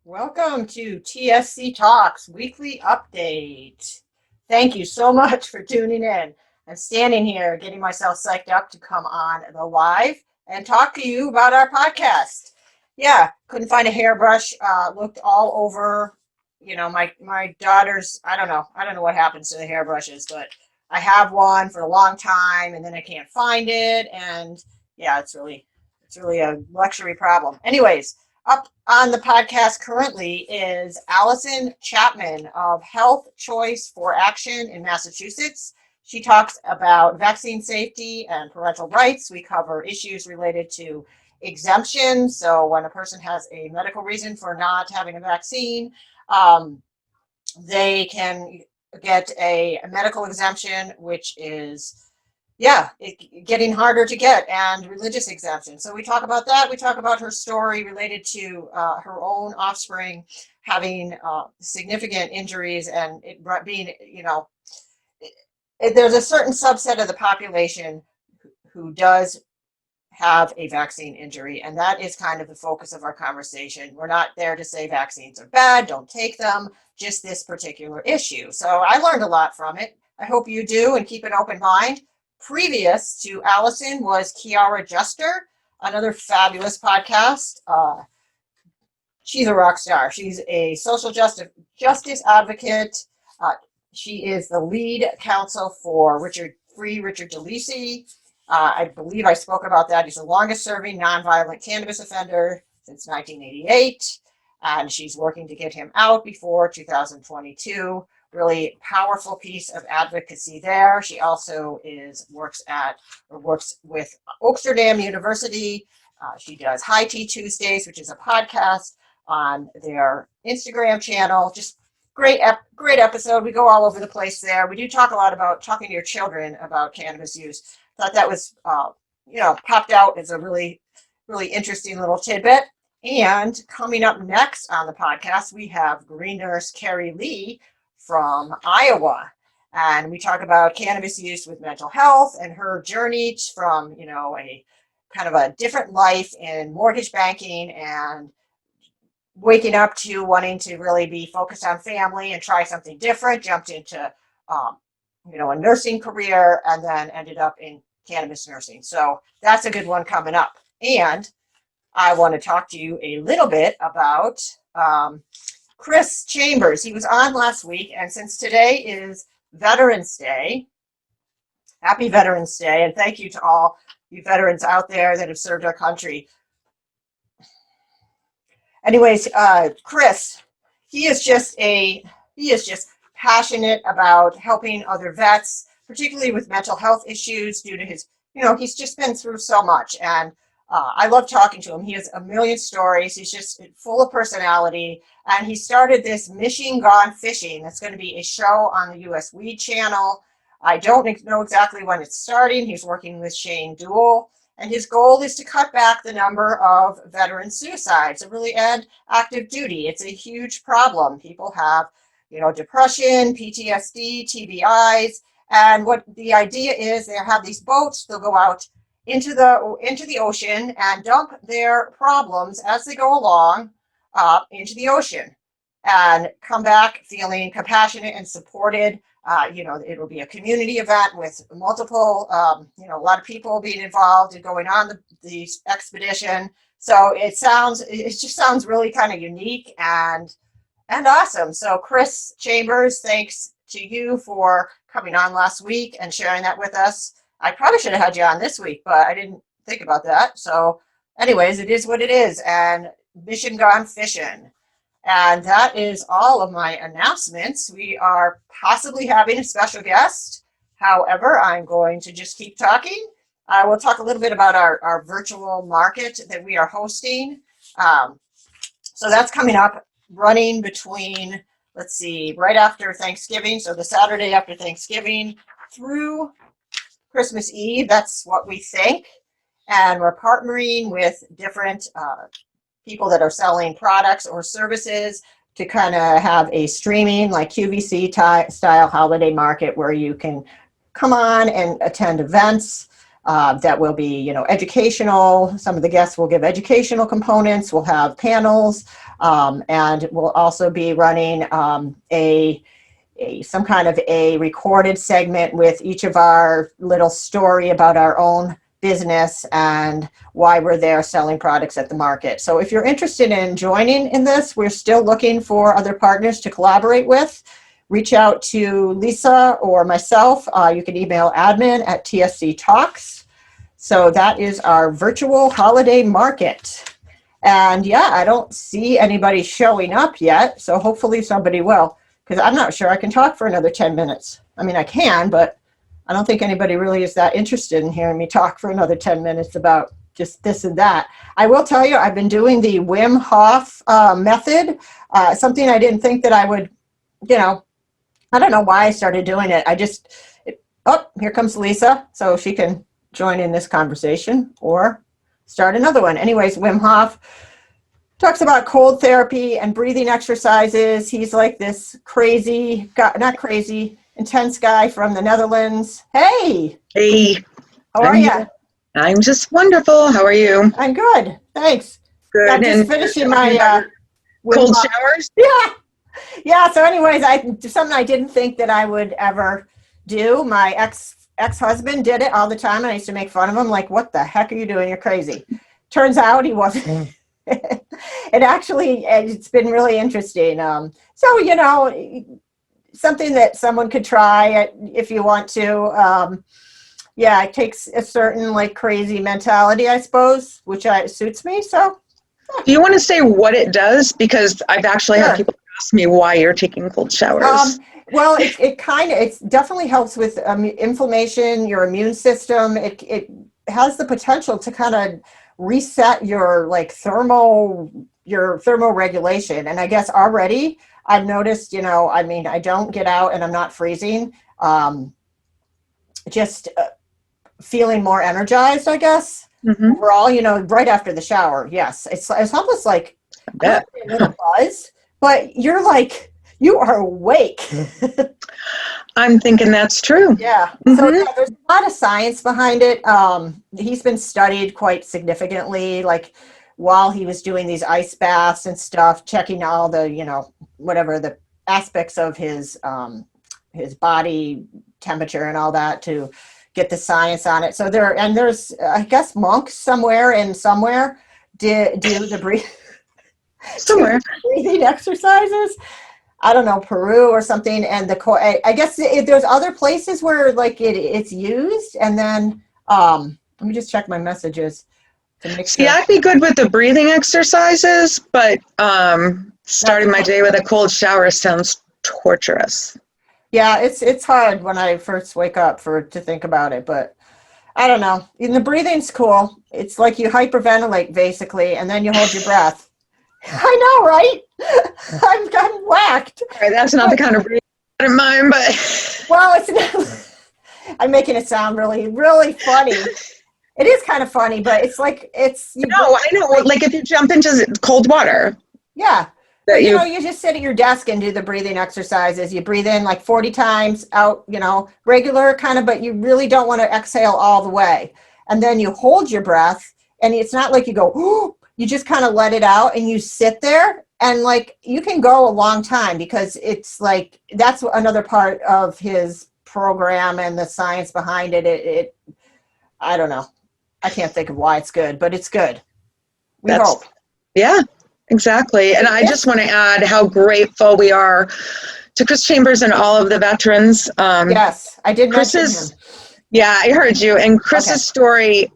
Welcome to TSC Talks Weekly Update. Thank you so much for tuning in. I'm standing here getting myself psyched up to come on the live and talk to you about our podcast. Yeah, couldn't find a hairbrush. Looked all over. My daughter's. I don't know what happens to the hairbrushes, but I have one for a long time, and then I can't find it, and yeah, it's really a luxury problem. Anyways. Up on the podcast currently is Allison Chapman of Health Choice for Action in Massachusetts. She talks about vaccine safety and parental rights. We cover issues related to exemption. So when a person has a medical reason for not having a vaccine, um, they can get a medical exemption, which is getting harder to get, and religious exemption. So we talk about that. We talk about her story related to her own offspring having significant injuries, and it being, there's a certain subset of the population who does have a vaccine injury, and that is kind of the focus of our conversation. We're not there to say vaccines are bad, don't take them, just this particular issue. So I learned a lot from it. I hope you do, and keep an open mind. Previous to Allison was Chiara Juster, another fabulous podcast. She's a rock star. She's a social justice advocate. Uh, she is the lead counsel for Richard DeLisi. I believe I spoke about that. He's the longest serving nonviolent cannabis offender since 1988, and she's working to get him out before 2022. Really powerful piece of advocacy there. She also works with Oaksterdam University. She does High Tea Tuesdays, which is a podcast on their Instagram channel. Just great episode. We go all over the place there. We do talk a lot about talking to your children about cannabis use. Thought that was, popped out as a really, really interesting little tidbit. And coming up next on the podcast, we have Green Nurse Carey Lee from Iowa. And we talk about cannabis use with mental health and her journey from, a kind of a different life in mortgage banking and waking up to wanting to really be focused on family and try something different, jumped into, a nursing career, and then ended up in cannabis nursing. So that's a good one coming up. And I want to talk to you a little bit about Chris Chambers. He was on last week, and since today is Veterans Day, happy Veterans Day, and thank you to all you veterans out there that have served our country. Anyways, Chris, he is just passionate about helping other vets, particularly with mental health issues due to his, he's just been through so much. And I love talking to him. He has a million stories. He's just full of personality. And he started this Mission Gone Fishing. That's going to be a show on the US Weed channel. I don't know exactly when it's starting. He's working with Shane Dewell. And his goal is to cut back the number of veteran suicides and really end active duty. It's a huge problem. People have, depression, PTSD, TBIs. And what the idea is, they have these boats. They'll go out into the ocean and dump their problems as they go along into the ocean, and come back feeling compassionate and supported. It'll be a community event with multiple, a lot of people being involved and going on the expedition. So it just sounds really kind of unique and awesome. So Chris Chambers, thanks to you for coming on last week and sharing that with us. I probably should have had you on this week, but I didn't think about that. So anyways, it is what it is. And Mission Gone Fishing. And that is all of my announcements. We are possibly having a special guest. However, I'm going to just keep talking. I will talk a little bit about our virtual market that we are hosting. So that's coming up, running between, right after Thanksgiving. So the Saturday after Thanksgiving through Christmas Eve. That's what we think. And we're partnering with different people that are selling products or services to kind of have a streaming, like QVC style holiday market where you can come on and attend events. that will be, educational. Some of the guests will give educational components. We'll have panels, and we'll also be running some kind of a recorded segment with each of our little story about our own business and why we're there selling products at the market. So if you're interested in joining in this, we're still looking for other partners to collaborate with. Reach out to Lisa or myself. You can email admin@TSC Talks. So that is our virtual holiday market. And yeah, I don't see anybody showing up yet. So hopefully somebody will, because I'm not sure I can talk for another 10 minutes. I mean, I can, but I don't think anybody really is that interested in hearing me talk for another 10 minutes about just this and that. I will tell you, I've been doing the Wim Hof method, something I didn't think that I would, I don't know why I started doing it. Oh, here comes Lisa, so she can join in this conversation or start another one. Anyways, Wim Hof talks about cold therapy and breathing exercises. He's like this crazy, not crazy, intense guy from the Netherlands. Hey. Hey. How are you? I'm just wonderful. How are you? I'm good. Thanks. Good. I'm just finishing my cold showers? Yeah. Yeah. So anyways, something I didn't think that I would ever do. My ex-husband did it all the time, and I used to make fun of him, like, what the heck are you doing? You're crazy. Turns out he wasn't. It's been really interesting. So, something that someone could try if you want to. It takes a certain like crazy mentality, I suppose, which suits me. So, do you want to say what it does? Because I've actually had people ask me why you're taking cold showers. Well, it definitely helps with inflammation, your immune system. It has the potential to kind of reset your thermal regulation. And I guess already I've noticed, I don't get out and I'm not freezing. Just feeling more energized, I guess. Mm-hmm. Overall, right after the shower. Yes. It's almost like a little buzz, but you are awake. I'm thinking that's true. Yeah. Mm-hmm. So there's a lot of science behind it. He's been studied quite significantly, like while he was doing these ice baths and stuff, checking all the, whatever the aspects of his body temperature and all that to get the science on it. So there's I guess monks somewhere do the breathing exercises. I don't know, Peru or something, and I guess there's other places where it's used, and then let me just check my messages to make sure. Yeah, I'd be good with the breathing exercises, but starting my day with a cold shower sounds torturous. Yeah, it's hard when I first wake up to think about it, but I don't know. And the breathing's cool. It's like you hyperventilate basically, and then you hold your breath. I know, right? I'm whacked. All right, that's not the kind of breathing I don't mind, but well, it's not. I'm making it sound really, really funny. It is kind of funny, but it's like I know. Like if you jump into cold water. Yeah. But, you just sit at your desk and do the breathing exercises. You breathe in like 40 times, out, regular kind of, but you really don't want to exhale all the way. And then you hold your breath, and it's not like you go, ooh. You just kind of let it out and you sit there, and you can go a long time, because it's like that's another part of his program and the science behind it. I don't know. I can't think of why it's good, but it's good. We hope. Yeah, exactly. And I just want to add how grateful we are to Chris Chambers and all of the veterans. Yes, I did mention him. Yeah, I heard you. And Chris's story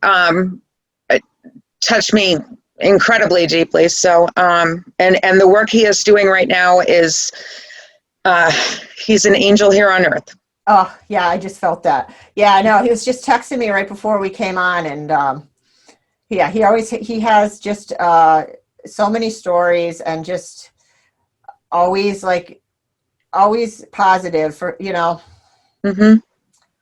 touched me incredibly deeply. So, and the work he is doing right now is, he's an angel here on earth. Oh yeah. I just felt that. Yeah, I know. He was just texting me right before we came on, and, he has just, so many stories, and just always positive for, Mm-hmm.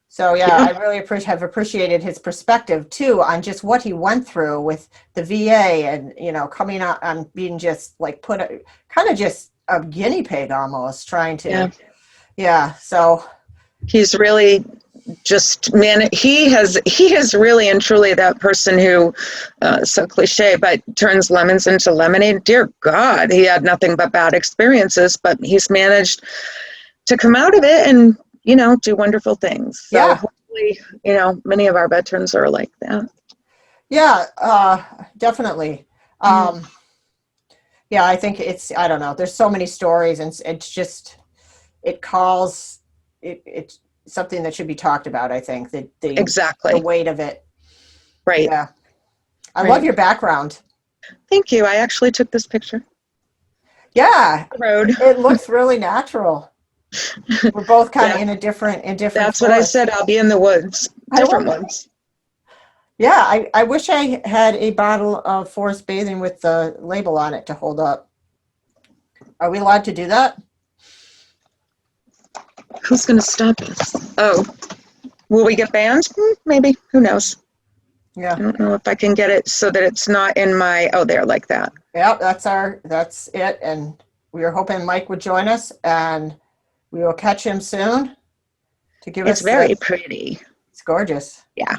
So yeah, I really have appreciated his perspective too on just what he went through with the VA, and coming out on being just kind of just a guinea pig almost, trying to. Yeah. So he's really he is really and truly that person who, so cliche, but turns lemons into lemonade. Dear God, he had nothing but bad experiences, but he's managed to come out of it and, do wonderful things. So hopefully, many of our veterans are like that. Yeah, definitely. Yeah, I think I don't know. There's so many stories, and it's something that should be talked about. I think that the weight of it. Right. Yeah. I love your background. Thank you. I actually took this picture. Yeah. Road. It looks really natural. We're both kind of in different. That's what I said. I'll be in the woods. Different woods. Yeah, I wish I had a bottle of Forest Bathing with the label on it to hold up. Are we allowed to do that? Who's going to stop us? Oh, will we get banned? Maybe. Who knows? Yeah. I don't know if I can get it so that it's not in my, there, like that. Yeah, that's it. And we were hoping Mike would join us, and we will catch him soon to give us. It's very pretty. It's gorgeous. Yeah.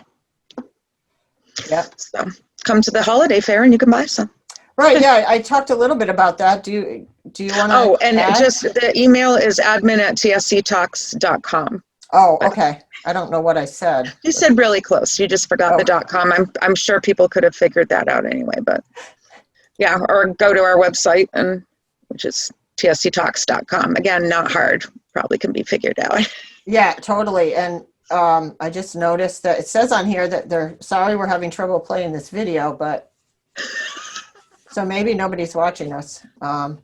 Yeah. So come to the holiday fair and you can buy some. Right. Yeah. I talked a little bit about that. Do you want to? Oh, and just the email is admin@tsctalks.com. Oh, okay. I don't know what I said. You said really close. You just forgot the .com. I'm sure people could have figured that out anyway, but yeah, or go to our website, which is tsctalks.com. Again, not hard. Probably can be figured out. Yeah, totally. And I just noticed that it says on here that they're sorry we're having trouble playing this video, but so maybe nobody's watching us. No,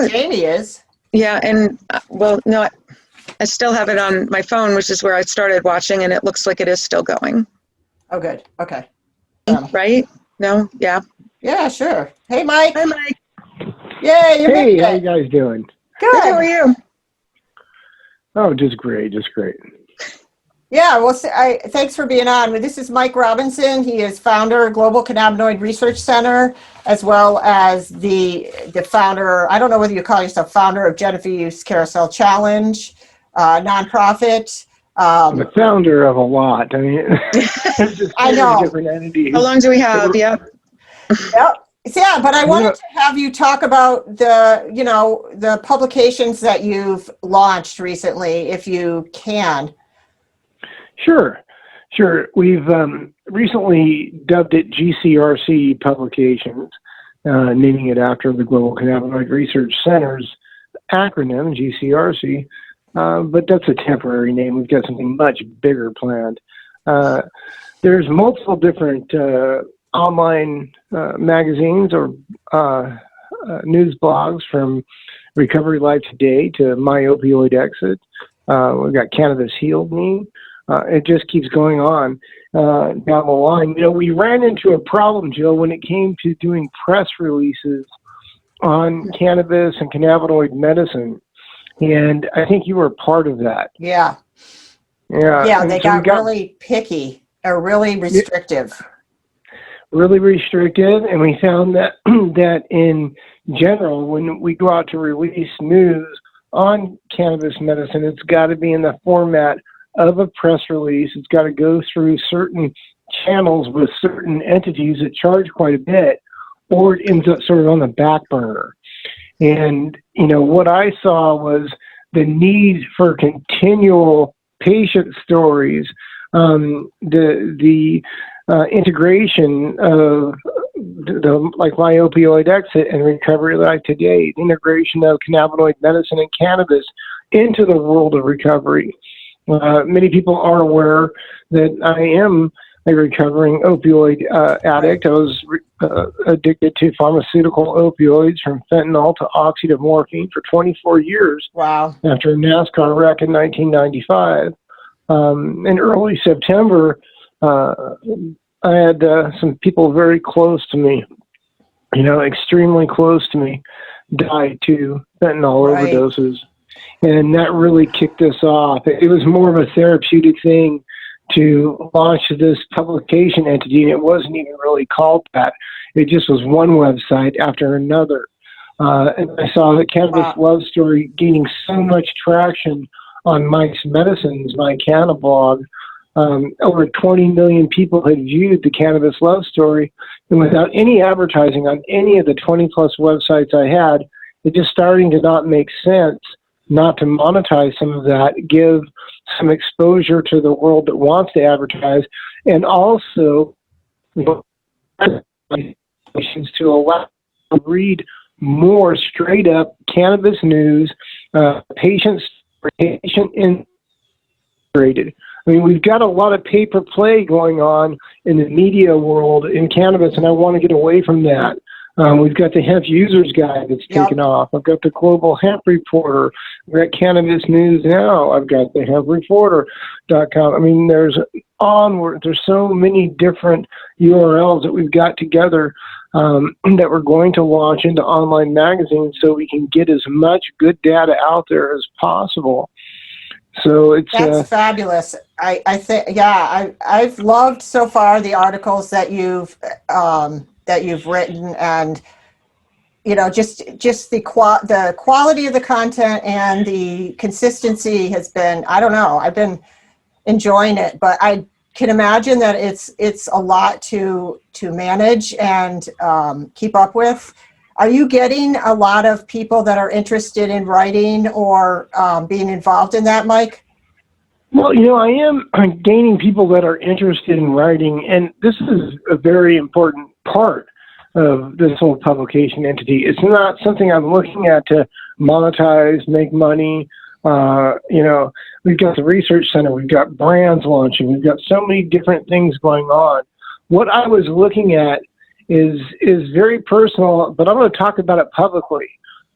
Jamie is. Yeah, and no, I still have it on my phone, which is where I started watching, and it looks like it is still going. Oh, good. Okay. Right? No? Yeah. Yeah, sure. Hey, Mike. Hi, Mike. Yay, you're Hey, how you guys doing? Good. How are you? Oh, just great, just great. Yeah, well, thanks for being on. This is Mike Robinson. He is founder of Global Cannabinoid Research Center, as well as the founder, I don't know whether you call yourself founder of Genevieve's Carousel Challenge, nonprofit. I'm the founder of a lot. I mean, just I know. Different entities. How long do we have? Yep. Yeah, but I wanted to have you talk about the publications that you've launched recently, if you can. Sure. We've recently dubbed it GCRC Publications, naming it after the Global Cannabinoid Research Center's acronym, GCRC. But that's a temporary name. We've got something much bigger planned. There's multiple different online magazines or news blogs, from Recovery Life Today to My Opioid Exit. We've got Cannabis Healed Me. It just keeps going on down the line. We ran into a problem, Jill, when it came to doing press releases on cannabis and cannabinoid medicine. And I think you were part of that. Yeah. Yeah, they got really picky or really restrictive. Really restrictive, and we found that that in general, when we go out to release news on cannabis medicine, it's got to be in the format of a press release. It's got to go through certain channels with certain entities that charge quite a bit, or it ends up sort of on the back burner. And, what I saw was the need for continual patient stories, the integration of like My Opioid Exit and Recovery Life Today, the integration of cannabinoid medicine and cannabis into the world of recovery. Many people are aware that I am a recovering opioid addict. I was addicted to pharmaceutical opioids, from fentanyl to oxy to morphine, for 24 years. Wow. After a NASCAR wreck in 1995. In early September, I had some people very close to me, extremely close to me, die to fentanyl overdoses. And that really kicked us off. It was more of a therapeutic thing to launch this publication entity, and it wasn't even really called that. It just was one website after another. And I saw the Cannabis Love Story gaining so much traction on Mike's Medicines, my Canna blog. Over 20 million people had viewed the Cannabis Love Story, and without any advertising on any of the 20 plus websites I had, it's just starting to not make sense not to monetize some of that, give some exposure to the world that wants to advertise, and also to allow to read more straight up cannabis news, patient integrated. I mean, we've got a lot of pay per play going on in the media world in cannabis, and I want to get away from that. We've got the Hemp Users Guide that's taken off. I've got the Global Hemp Reporter. We've got Cannabis News Now. I've got the HempReporter.com. I mean, there's so many different URLs that we've got together that we're going to launch into online magazines so we can get as much good data out there as possible. So that's fabulous. I think, yeah, I've loved so far the articles that you've written, and just the quality of the content and the consistency has been, I don't know, I've been enjoying it, but I can imagine that it's a lot to manage and keep up with. Are you getting a lot of people that are interested in writing or being involved in that, Mike? Well, I am gaining people that are interested in writing, and this is a very important part of this whole publication entity. It's not something I'm looking at to monetize, make money. We've got the research center, we've got brands launching, we've got so many different things going on. What I was looking at is very personal, but I'm going to talk about it publicly.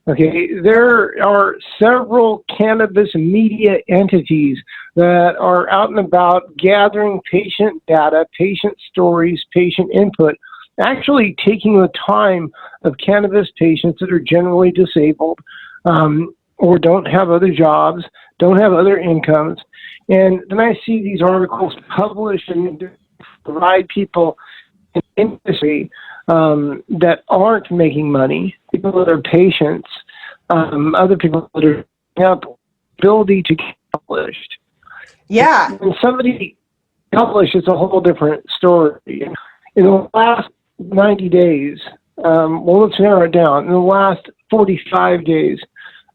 Okay, there are several cannabis media entities that are out and about gathering patient data, patient stories, patient input, actually taking the time of cannabis patients that are generally disabled or don't have other jobs, don't have other incomes. And then I see these articles published and provide people in industry that aren't making money, people that are patients, other people that are have ability to get published. Yeah. When somebody publishes, it's a whole different story. In the last 90 days, let's narrow it down. In the last 45 days,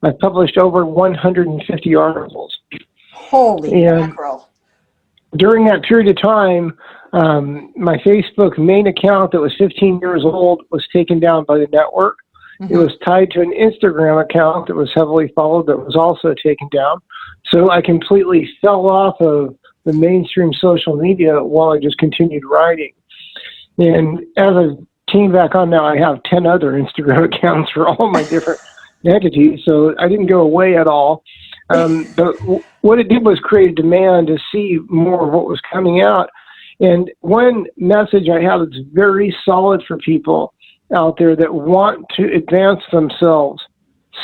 I've published over 150 articles. Holy mackerel. During that period of time, my Facebook main account that was 15 years old was taken down by the network. Mm-hmm. It was tied to an Instagram account that was heavily followed that was also taken down. So I completely fell off of the mainstream social media while I just continued writing. And as I came back on now, I have 10 other Instagram accounts for all my different entities, so I didn't go away at all. But what it did was create a demand to see more of what was coming out. And one message I have that's very solid for people out there that want to advance themselves: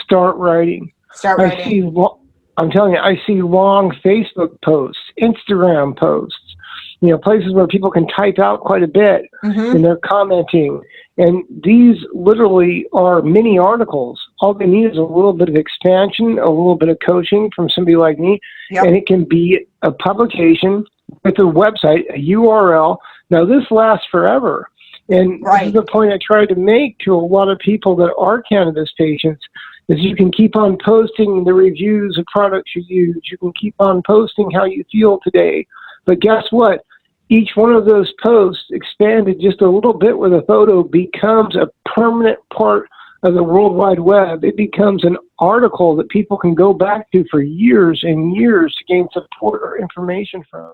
start writing. I'm telling you, I see long Facebook posts, Instagram posts, places where people can type out quite a bit, mm-hmm. and they're commenting. And these literally are mini articles. All they need is a little bit of expansion, a little bit of coaching from somebody like me, yep. And it can be a publication with a website, a URL. Now, this lasts forever. And This is the point I try to make to a lot of people that are cannabis patients, is you can keep on posting the reviews of products you use. You can keep on posting how you feel today. But guess what? Each one of those posts expanded just a little bit with a photo becomes a permanent part of the World Wide Web. It becomes an article that people can go back to for years and years to gain support or information from.